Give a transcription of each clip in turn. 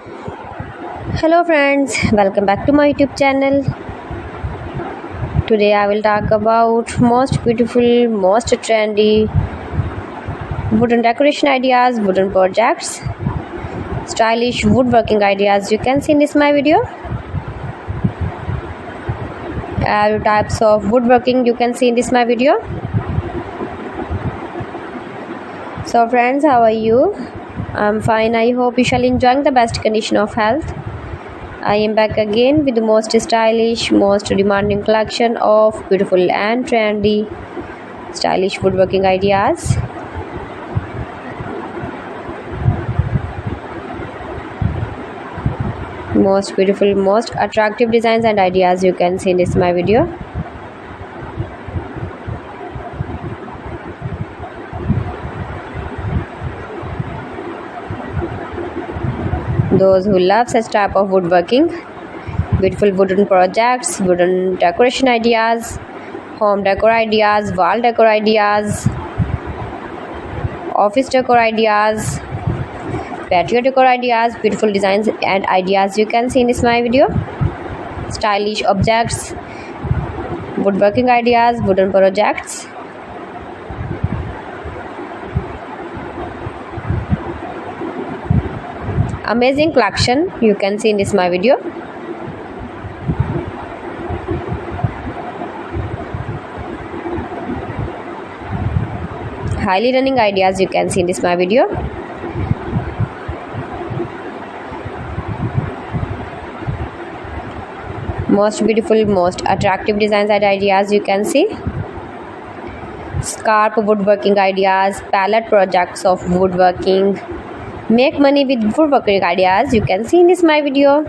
Hello friends, welcome back to my YouTube channel. Today I will talk about most beautiful, most trendy wooden decoration ideas, wooden projects, stylish woodworking ideas you can see in this my video. All types of woodworking you can see in this my video. So friends, how are you? I'm fine. I hope you shall enjoying the best condition of health. I am back again with the most stylish, most demanding collection of beautiful and trendy stylish woodworking ideas. Most beautiful, most attractive designs and ideas you can see in this my video. Those who love such type of woodworking, beautiful wooden projects, wooden decoration ideas, home decor ideas, wall decor ideas, office decor ideas, patio decor ideas, beautiful designs and ideas you can see in this my video. Stylish objects, woodworking ideas, wooden projects. Amazing collection you can see in this my video. Highly running ideas you can see in this my video. Most beautiful, most attractive designs and ideas you can see. Scarp woodworking ideas, palette projects of woodworking. Make money with woodworking ideas you can see in this my video.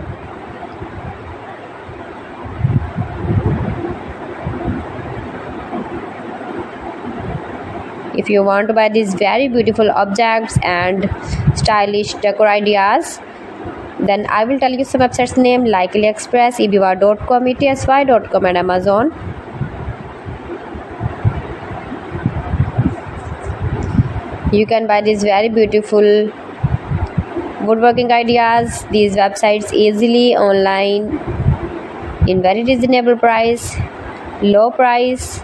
If you want to buy these very beautiful objects and stylish decor ideas, then I will tell you some websites name like AliExpress, eBay.com, ETSY.com and Amazon. You can buy these very beautiful woodworking ideas, these websites easily online in very reasonable price, low price.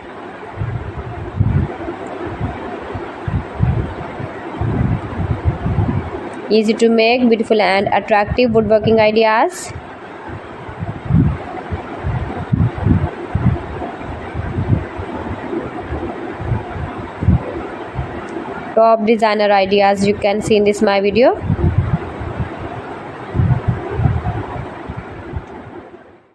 Easy to make, beautiful and attractive woodworking ideas. Top designer ideas you can see in this my video.